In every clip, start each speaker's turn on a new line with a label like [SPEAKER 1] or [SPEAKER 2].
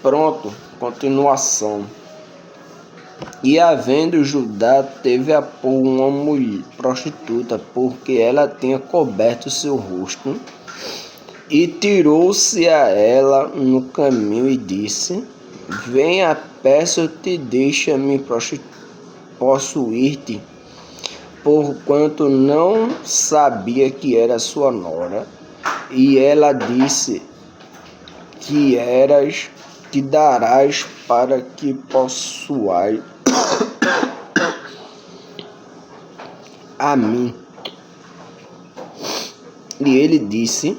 [SPEAKER 1] pronto, continuação. E havendo Judá teve a pôr uma mulher prostituta, porque ela tinha coberto seu rosto, e tirou-se a ela no caminho e disse: venha, peço-te, deixa-me possuir-te, porquanto não sabia que era sua nora. E ela disse: que darás para que possuais a mim? E ele disse: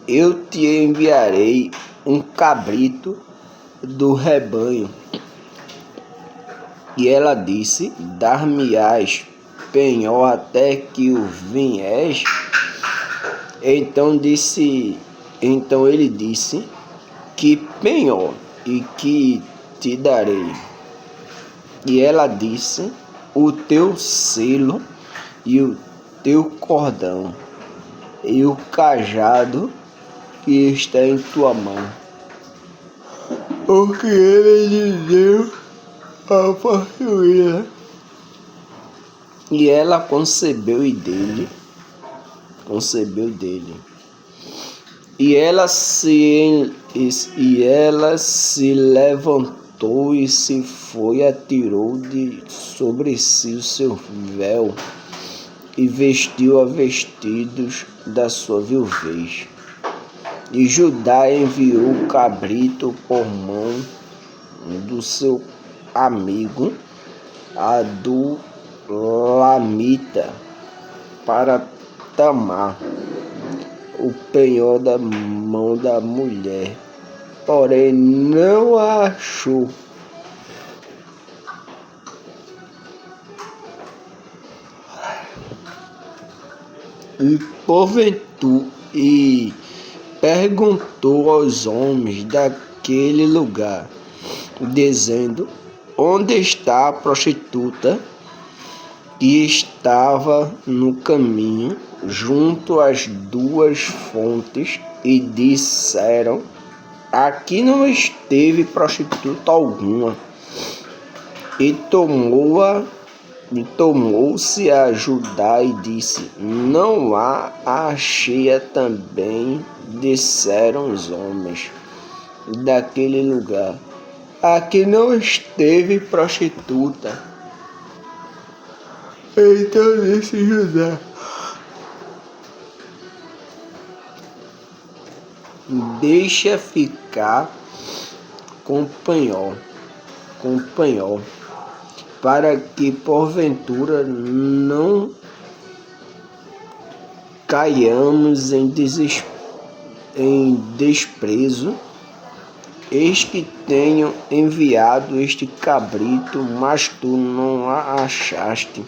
[SPEAKER 1] eu te enviarei um cabrito do rebanho. E ela disse: dar-me-ás penhor até que o vies? Então ele disse: que penhor e que te darei? E ela disse: o teu selo e o teu cordão e o cajado que está em tua mão. O que ele lhe deu a possuir. E ela concebeu dele. E ela se levantou e se foi, atirou sobre si o seu véu e vestiu a vestidos da sua viuvez. E Judá enviou o cabrito por mão do seu amigo Adulamita para Tamar, o penhor da mão da mulher, porém não a achou. E porventura perguntou aos homens daquele lugar, dizendo: onde está a prostituta que estava no caminho junto às duas fontes? E disseram: aqui não esteve prostituta alguma. E tomou-se a Judá e disse: não a achei também. Disseram os homens daquele lugar: aqui não esteve prostituta. Então disse Judá: deixa ficar com penhor, para que porventura não caiamos em desprezo. Eis que tenho enviado este cabrito, mas tu não a achaste.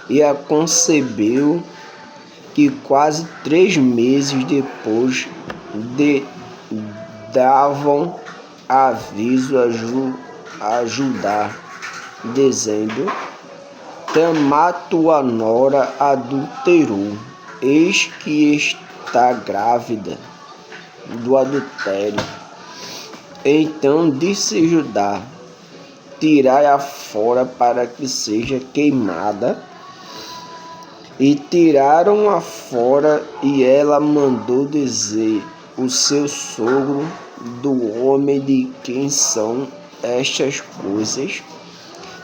[SPEAKER 1] E a concebeu, que quase 3 meses depois davam aviso a Judá, dizendo: Tamar tua nora adulterou, eis que está grávida do adultério. Então disse Judá: tirai-a fora para que seja queimada. E tiraram-a fora, e ela mandou dizer o seu sogro: do homem de quem são estas coisas?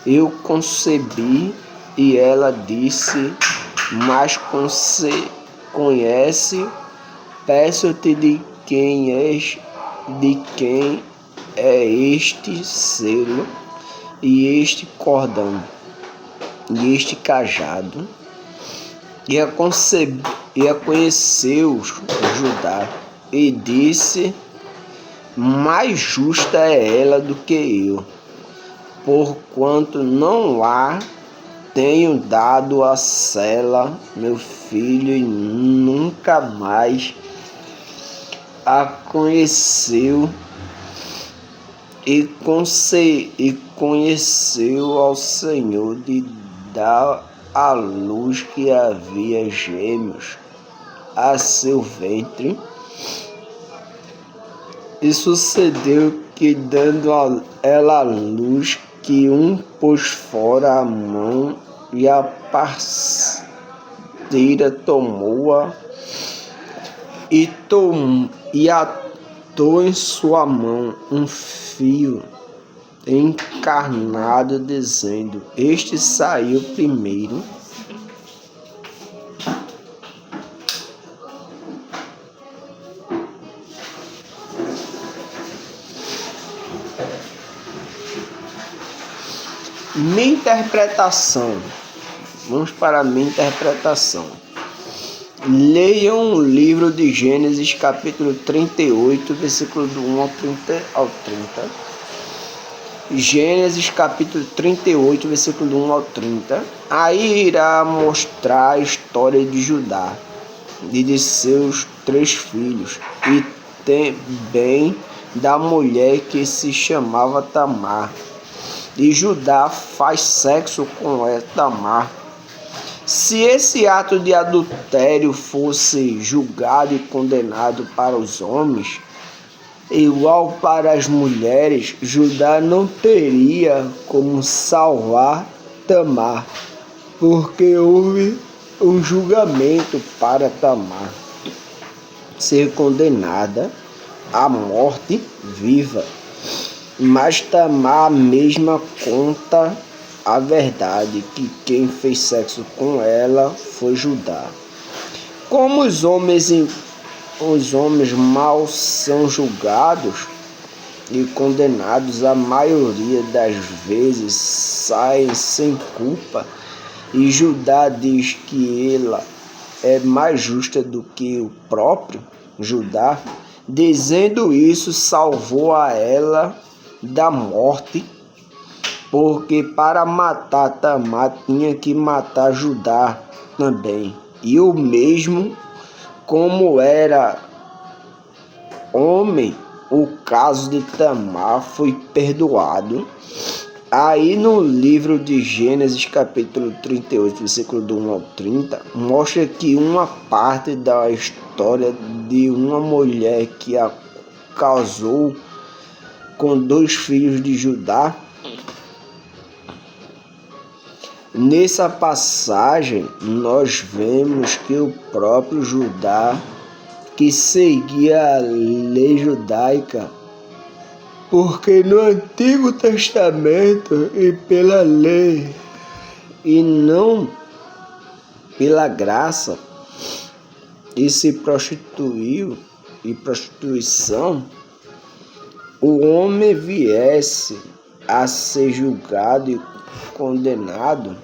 [SPEAKER 1] Eu concebi. E ela disse: mas conhece, peço-te de quem é este selo e este cordão e este cajado. E a conheceu Judá e disse: mais justa é ela do que eu, porquanto não a tenho dado a Sela, meu filho, e nunca mais a conheceu, e conheceu ao Senhor de dar à luz que havia gêmeos a seu ventre. E sucedeu que, dando ela a luz, que um pôs fora a mão, e a parteira tomou-a e atou em sua mão um fio encarnado, dizendo: Este saiu primeiro. Minha interpretação. Vamos para a minha interpretação. Leiam o livro de Gênesis, capítulo 38, versículo do 1 ao 30. Gênesis, capítulo 38, versículo do 1 ao 30. Aí irá mostrar a história de Judá e de seus 3 filhos, e também da mulher que se chamava Tamar. E Judá faz sexo com Tamar. Se esse ato de adultério fosse julgado e condenado para os homens, igual para as mulheres, Judá não teria como salvar Tamar, porque houve um julgamento para Tamar ser condenada à morte viva. Mas Tamar mesma conta a verdade, que quem fez sexo com ela foi Judá. Como os homens mal são julgados e condenados, a maioria das vezes saem sem culpa, e Judá diz que ela é mais justa do que o próprio Judá. Dizendo isso, salvou a ela da morte, porque para matar Tamar tinha que matar Judá também. E o mesmo, como era homem, o caso de Tamar foi perdoado. Aí no livro de Gênesis, capítulo 38, versículo do 1 ao 30, mostra que uma parte da história de uma mulher que a casou com 2 filhos de Judá. Nessa passagem, nós vemos que o próprio Judá, que seguia a lei judaica, porque no Antigo Testamento e pela lei, e não pela graça, e se prostituiu, e prostituição, o homem viesse a ser julgado e condenado,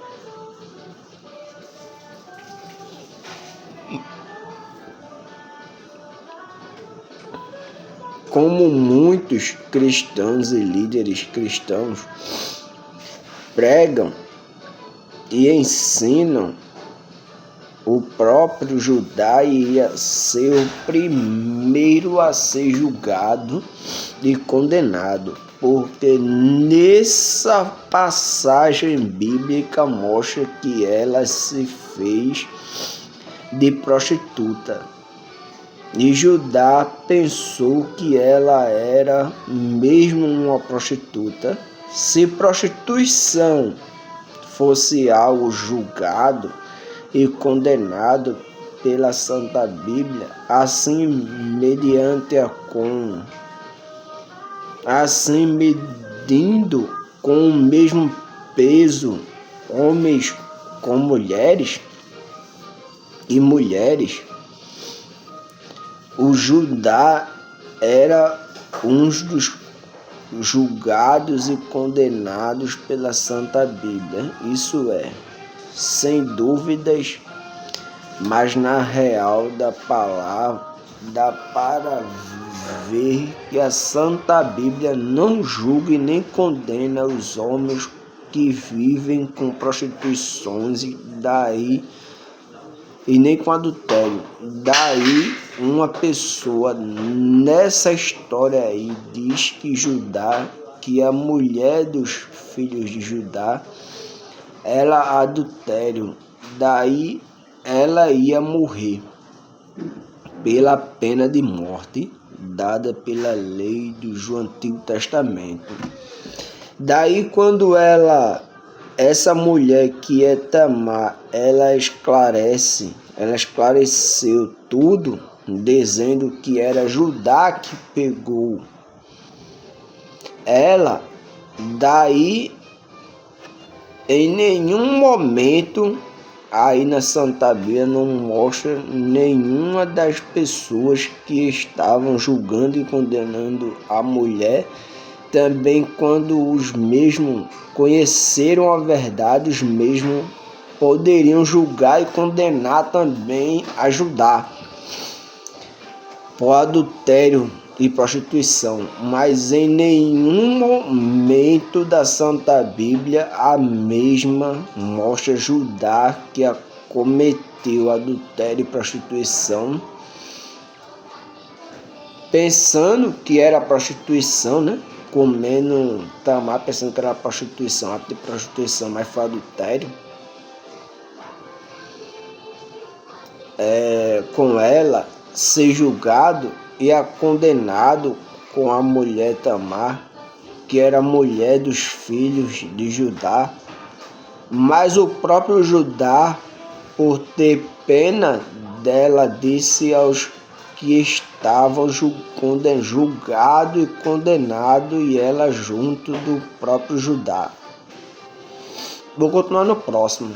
[SPEAKER 1] como muitos cristãos e líderes cristãos pregam e ensinam, o próprio Judá ia ser o primeiro a ser julgado e condenado, porque nessa passagem bíblica mostra que ela se fez de prostituta. E Judá pensou que ela era mesmo uma prostituta. Se prostituição fosse algo julgado e condenado pela Santa Bíblia, assim medindo com o mesmo peso homens com mulheres e mulheres, o Judá era um dos julgados e condenados pela Santa Bíblia. Isso é, sem dúvidas, mas na real da palavra dá para ver que a Santa Bíblia não julga e nem condena os homens que vivem com prostituições e nem com adultério. Daí uma pessoa nessa história aí diz que Judá, que a mulher dos filhos de Judá, ela adultério, daí ela ia morrer pela pena de morte dada pela lei do Antigo Testamento. Daí quando essa mulher que é Tamar, ela esclareceu tudo, dizendo que era Judá que pegou ela. Daí, em nenhum momento, aí na Santa Bíblia não mostra nenhuma das pessoas que estavam julgando e condenando a mulher. Também quando os mesmos conheceram a verdade, os mesmos poderiam julgar e condenar também a Judá por adultério e prostituição, mas em nenhum momento da Santa Bíblia a mesma mostra Judá que cometeu adultério e prostituição, pensando que era prostituição, né? Comendo Tamar, pensando que era prostituição, ato de prostituição, mas foi adultério. Com ela ser julgado e condenado com a mulher Tamar, que era mulher dos filhos de Judá. Mas o próprio Judá, por ter pena dela, disse aos que estavam julgado e condenado, e ela junto do próprio Judá. Vou continuar no próximo.